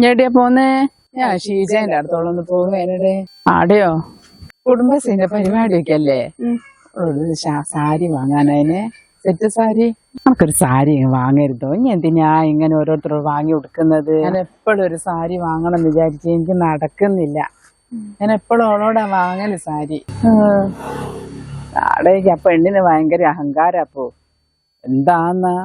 എവിടെയാ പോന്നേ? ഞാൻ ഷീജേന്റെ അടുത്തോളം ഒന്ന് പോകുന്നേ. ആടെയോ കുടുംബശ്രീന്റെ പരിപാടിയൊക്കെ അല്ലേ? ഒരു സാരി വാങ്ങാനതിന് സെറ്റ് സാരി. നമുക്കൊരു സാരി വാങ്ങരുതോ? ഇനി എന്തിനാ ഇങ്ങനെ ഓരോരുത്തരോട് വാങ്ങി കൊടുക്കുന്നത്? ഞാൻ എപ്പോഴും ഒരു സാരി വാങ്ങണം എന്ന് വിചാരിച്ച് എനിക്ക് നടക്കുന്നില്ല. ഞാൻ എപ്പോഴും അവളോടാ വാങ്ങല് സാരി. ആടേക്ക് ആ പെണ്ണിന് ഭയങ്കര അഹങ്കാരപ്പോ. എന്താന്നാ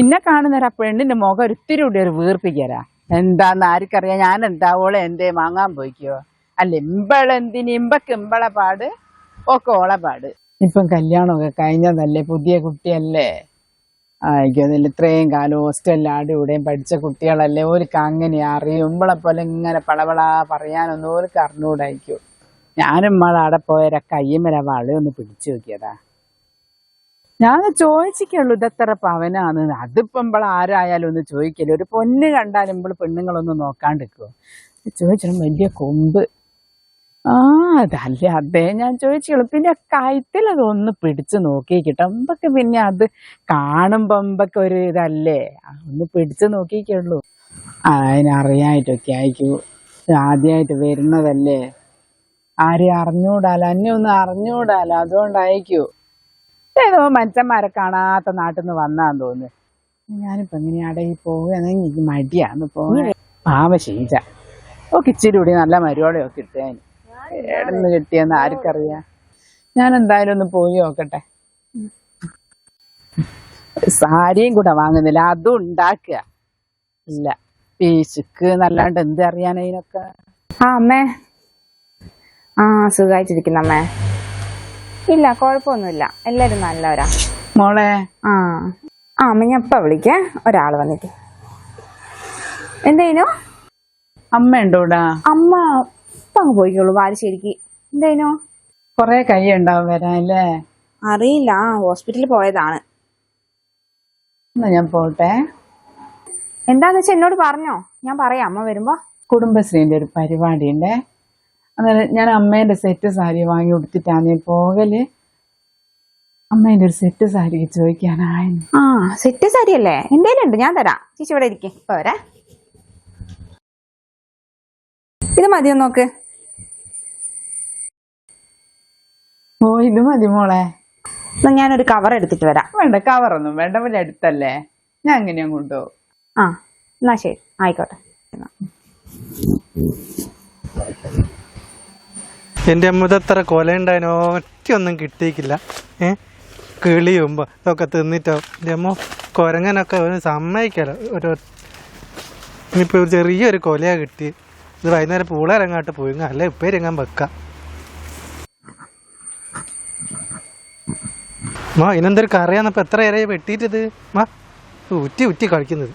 ഇന്നെ കാണുന്നേരം ആ പെണ്ണിന്റെ മുഖം ഒരിത്തിരി കൂടി ഒരു വീർപ്പിക്കരാ. എന്താന്ന് ആർക്കറിയാം? ഞാൻ എന്താവോളെ എന്തേ വാങ്ങാൻ പോയിക്കോ? അല്ല ഇമ്പളെന്തിന് ഇമ്പക്ക് ഇമ്പളെ പാട് ഒക്കെ ഓളെ പാട്. ഇപ്പം കല്യാണമൊക്കെ കഴിഞ്ഞതല്ലേ, പുതിയ കുട്ടിയല്ലേ. ആയിക്കോന്നില്ല, ഇത്രയും കാലം ഹോസ്റ്റലിൽ ആടെ ഇവിടെയും പഠിച്ച കുട്ടികളല്ലേ, ഓർക്ക് അങ്ങനെ അറിയും. ഇമ്പളെ പോലെ ഇങ്ങനെ പളവളാ പറയാനൊന്നും ഓർക്ക് അറിഞ്ഞൂടായിരിക്കും. ഞാനും ഇമ്മളെ അവിടെ പോയര കയ്യുമ്മല വളയൊന്ന് പിടിച്ചു നോക്കിയതാ. ഞാൻ ചോദിച്ചിക്കുള്ളൂ ഇതെത്ര പവനാന്ന്. അതിപ്പോ ഇമ്പളെ ആരായാലും ഒന്ന് ചോദിക്കല്ലോ. ഒരു പൊന്ന് കണ്ടാലും ഇമ്പള് പെണ്ണുങ്ങളൊന്നും നോക്കാണ്ടിരിക്കുവോ? ചോദിച്ചാലും വലിയ കൊമ്പ്. അതല്ലേ അതേ ഞാൻ ചോദിച്ചുള്ളൂ. പിന്നെ കയത്തിൽ അതൊന്ന് പിടിച്ചു നോക്കിക്കിട്ടോ. ഇമ്പക്ക് പിന്നെ അത് കാണുമ്പോ ഇമ്പക്ക് ഒരു ഇതല്ലേ, ഒന്ന് പിടിച്ചു നോക്കിക്കുള്ളൂ. അതിനറിയായിട്ടൊക്കെ ആയിരിക്കും, ആദ്യമായിട്ട് വരുന്നതല്ലേ, ആരെയും അറിഞ്ഞൂടാലോ, എന്നെ ഒന്നും അറിഞ്ഞൂടാലോ, അതുകൊണ്ടായിരിക്കും. ഏതോ മനുഷ്യന്മാരെ കാണാത്ത നാട്ടിൽ നിന്ന് വന്നാന്ന് തോന്നുന്നു. ഞാനിപ്പോ എങ്ങനെയാടെ ഈ പോവുകയാണെങ്കിൽ എനിക്ക് മടിയാന്ന് പോകാൻ. പാവശീജ ഓക്കെ ഇച്ചിരി കൂടി നല്ല മരുവോളയൊക്കെ കിട്ടിയാൻ ഏടെന്ന് കിട്ടിയെന്ന് ആർക്കറിയാം. ഞാൻ എന്തായാലും ഒന്ന് പോയി നോക്കട്ടെ. സാരിയും കൂടെ വാങ്ങുന്നില്ല, അതും ഉണ്ടാക്കുക ഇല്ല. പീശുക്ക് നല്ലാണ്ട് എന്ത് അറിയാൻ അതിനൊക്കെ. അമ്മേ സുഖമായിട്ടിരിക്കുന്ന അമ്മേ. ഇല്ല കുഴപ്പമൊന്നുമില്ല, എല്ലാരും നല്ലവരാ മോളെ. അമ്മ ഞാൻ ഇപ്പൊ വിളിക്കേ, ഒരാള് വന്നിട്ട്. എന്തേനു? അമ്മ ഉണ്ടോടാ? അമ്മ ഇപ്പൊ അങ്ങ് പോയിക്കോളൂ ബാലുശ്ശേരിക്ക്. എന്തേനു? കൊറേ കൈ ഉണ്ടാവും വരാനല്ലേ? അറിയില്ല, ഹോസ്പിറ്റലിൽ പോയതാണ്. എന്നാ ഞാൻ പോട്ടെ. എന്താന്ന് വെച്ചാ എന്നോട് പറഞ്ഞോ, ഞാൻ പറയാം അമ്മ വരുമ്പോ. കുടുംബശ്രീന്റെ ഒരു പരിപാടി ഉണ്ടേ, അന്നേരം ഞാൻ അമ്മേന്റെ സെറ്റ് സാരി വാങ്ങി കൊടുത്തിട്ടാണ് പോകല്. അമ്മേന്റെ ഒരു സെറ്റ് സാരി ചോദിക്കാനായി. സെറ്റ് സാരി അല്ലേ? എന്തേലും ഉണ്ട്, ഞാൻ തരാം. ചേച്ചി ഇവിടെ ഇരിക്കും, ഇപ്പൊ വരെ. ഇത് മതിയോ നോക്ക്. ഓ ഇത് മതി മോളെ. ഞാനൊരു കവർ എടുത്തിട്ട് വരാം. വേണ്ട, കവറൊന്നും വേണ്ട, ഇവിടെ അടുത്തല്ലേ, ഞാൻ എങ്ങനെയാ കൊണ്ടുപോകും. എന്നാ ശരി, ആയിക്കോട്ടെ. എൻ്റെ അമ്മതത്ര കൊലയുണ്ടായനോ, ഒറ്റയൊന്നും കിട്ടിയിട്ടില്ല. കിളിയുമ്പോ ഇതൊക്കെ തിന്നിട്ടോ. എൻ്റെ അമ്മ കുരങ്ങനൊക്കെ ഒരു സമ്മതിക്കല്ലോ. ഇനിയിപ്പോൾ ഒരു ചെറിയൊരു കൊലയാണ് കിട്ടി. ഇത് വൈകുന്നേരം പൂളരങ്ങാട്ട് പോയി അല്ല ഉപ്പേരെങ്ങാൻ വെക്കാം. ഇതിനെന്തൊരു കറിയാന്നപ്പോ എത്ര ഏറെ വെട്ടിയിട്ടത്. ഉറ്റി കഴിക്കുന്നത്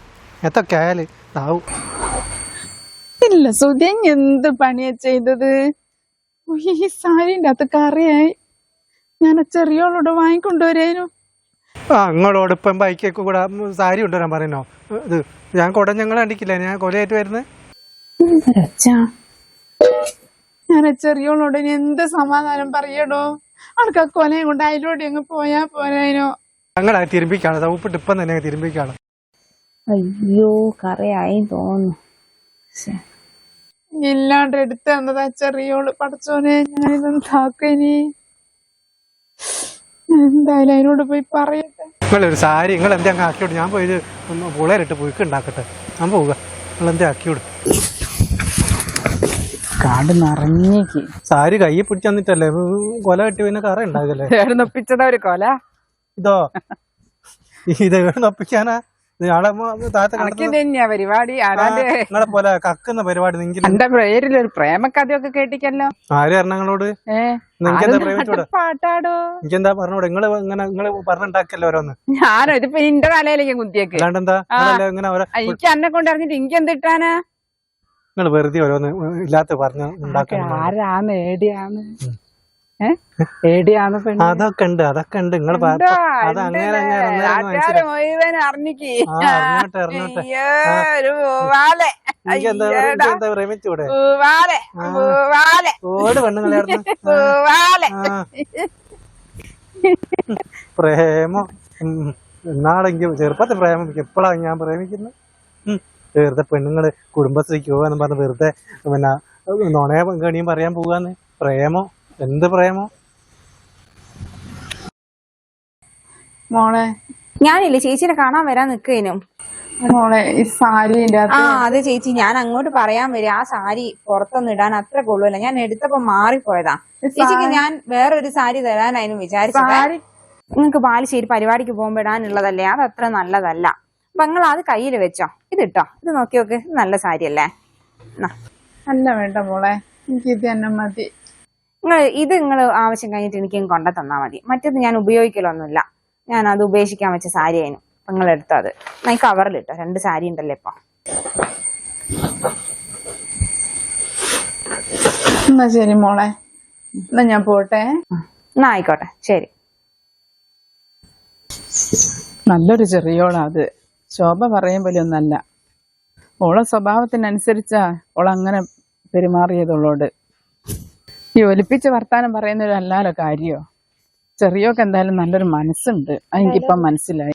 എത്തൊക്കെ ആയാല് ആവും. ഇല്ല സുധി, എന്ത് പണിയാ ചെയ്തത്? ഈ സാരിന്റെ അകത്ത് കറിയായി. ഞാൻ ചെറിയോളോട് വാങ്ങിക്കൊണ്ടുവരേനു. നിങ്ങളോട് ഇപ്പം ബൈക്കൊക്കെ കൂടെ സാരി കൊണ്ടുവരാൻ പറയുന്നോ? ഇത് ഞാൻ കുടഞ്ഞങ്ങൾ കണ്ടിക്കില്ല, ഞാൻ കൊലയായിട്ട് വരുന്നത്. ഞാൻ ചെറിയോളോട് ഇനി എന്ത് സമാധാനം പറയടോ? അവൾക്ക് ആ കൊലയും കൊണ്ട് അതിലൂടെ അങ്ങ് പോയാ പോരാനോ? ഞങ്ങളെ തിരുമ്പിക്കാണ്, ഉപ്പിട്ട് ഇപ്പം തന്നെ തിരുമ്പിക്കാണ്. അയ്യോ കറിയായി തോന്നുന്നു. ഇല്ലാണ്ട് എടുത്തു തന്നതാ ചെറിയോള്. പടച്ചോനെ, ഞാനിതെന്താക്കനി? എന്തായാലും അതിനോട് പോയി പറയട്ടെ. നിങ്ങളൊരു സാരി നിങ്ങൾ എന്താ അങ്ങ് ആക്കിയോട്. ഞാൻ പോയി പുളയിലിട്ട് പുഴുക്ക് ഉണ്ടാക്കട്ടെ. ഞാൻ പോവുക, നിങ്ങൾ എന്താ ആക്കിയോട്. കാട് നിറഞ്ഞേക്ക്. സാരി കൈ പിടിച്ചു തന്നിട്ടല്ലേ കൊല കെട്ടി പിന്നെ കറ ഉണ്ടാകല്ലേ. ഒപ്പിച്ചതാ ഒരു കൊല. ഇതോ ഇത് ഒപ്പിക്കാനാ? തന്നെയാ പരിപാടി. നിങ്ങളെ പോലെ കക്കുന്ന പരിപാടി. എന്റെ പേരിലൊരു പ്രേമക്കഥയൊക്കെ കേട്ടിക്കല്ലോ. ആര് പറഞ്ഞങ്ങളോട്? പാട്ടാടോ. എനിക്കെന്താ പറഞ്ഞോട്? നിങ്ങള് പറഞ്ഞുണ്ടാക്കല്ലോ ഓരോന്ന്. ഞാനോ ഇതിപ്പോ ഇന്റെ തലയിലേക്ക് കുത്തിയേക്ക്. അല്ലാണ്ടെന്താ എനിക്ക് എന്നെ കൊണ്ട് അറിഞ്ഞിട്ട് എനിക്ക് എന്തിട്ടാനാ? നിങ്ങൾ വെറുതെ ഓരോന്ന് ഇല്ലാത്ത പറഞ്ഞ ഉണ്ടാക്കാൻ. ആരാന്ന് ഏടിയാന്ന് ഏടിയാന്ന് പെണ്ണ്? അതൊക്കെ ഉണ്ട്, അതൊക്കെ ഉണ്ട്. നിങ്ങൾ പ്രേമിച്ചൂടെ? ഓട് പെണ്ണുങ്ങളായിരുന്നു പ്രേമം. എന്നാണെങ്കിലും ചെറുപ്പത്തിൽ പ്രേമിക്കും. എപ്പോഴാണ് ഞാൻ പ്രേമിക്കുന്നത്? വെറുതെ പെണ്ണുങ്ങള് കുടുംബശ്രീക്ക് പോവാന്ന് പറഞ്ഞ് വെറുതെ പിന്നെ നുണയ കണിയും പറയാൻ പോവാന്ന്. പ്രേമോ, എന്ത് പ്രേമോ? മോളെ ഞാനില്ലേ ചേച്ചിനെ കാണാൻ വരാൻ നിൽക്കേനും. മോളെ ഈ സാരിന്റെ ആ അതെ ചേച്ചി, ഞാൻ അങ്ങോട്ട് പറയാൻ വരും. ആ സാരി പുറത്തൊന്നും ഇടാൻ അത്ര കൊള്ളൂല. ഞാൻ എടുത്തപ്പോ മാറിപ്പോയതാ. ചേച്ചിക്ക് ഞാൻ വേറൊരു സാരി തരാനായിരുന്നു വിചാരിച്ചത്. നിങ്ങൾക്ക് ബാലുശ്ശേരി പരിപാടിക്ക് പോകുമ്പോ ഇടാനുള്ളതല്ലേ, അത് അത്ര നല്ലതല്ല. അപ്പൊ നിങ്ങൾ അത് കയ്യിൽ വെച്ചോ. ഇതിട്ടോ, ഇത് നോക്കി നോക്ക്, ഇത് നല്ല സാരിയല്ലേ. അല്ല വേണ്ട മോളെ, എനിക്ക് ഇത് തന്നെ മതി. നിങ്ങൾ ആവശ്യം കഴിഞ്ഞിട്ട് എനിക്ക് കൊണ്ടു തന്നാ മതി. മറ്റേത് ഞാൻ ഉപയോഗിക്കലൊന്നുമില്ല. ഞാൻ അത് ഉപേക്ഷിക്കാൻ വെച്ച സാരി ആയിരുന്നു. നിങ്ങൾ എടുത്തോ. അത് ഈ കവറിലിട്ടോ. 2 സാരി ഉണ്ടല്ലോ ഇപ്പൊ. എന്നാ ശരി മോളെ, എന്നാ ഞാൻ പോട്ടെ. എന്നാ ആയിക്കോട്ടെ, ശരി. നല്ലൊരു ചെറിയോളാ അത്. ശോഭ പറയും പോലെ ഒന്നല്ല. ഓളെ സ്വഭാവത്തിനനുസരിച്ചാ ഓളങ്ങനെ പെരുമാറിയതുള്ളോട്. ഈ ഒലിപ്പിച്ച് വർത്താനം പറയുന്നൊരു അല്ലാലോ കാര്യോ. ചെറിയോക്ക് എന്തായാലും നല്ലൊരു മനസ്സുണ്ട്, അതെനിക്കിപ്പം മനസ്സിലായി.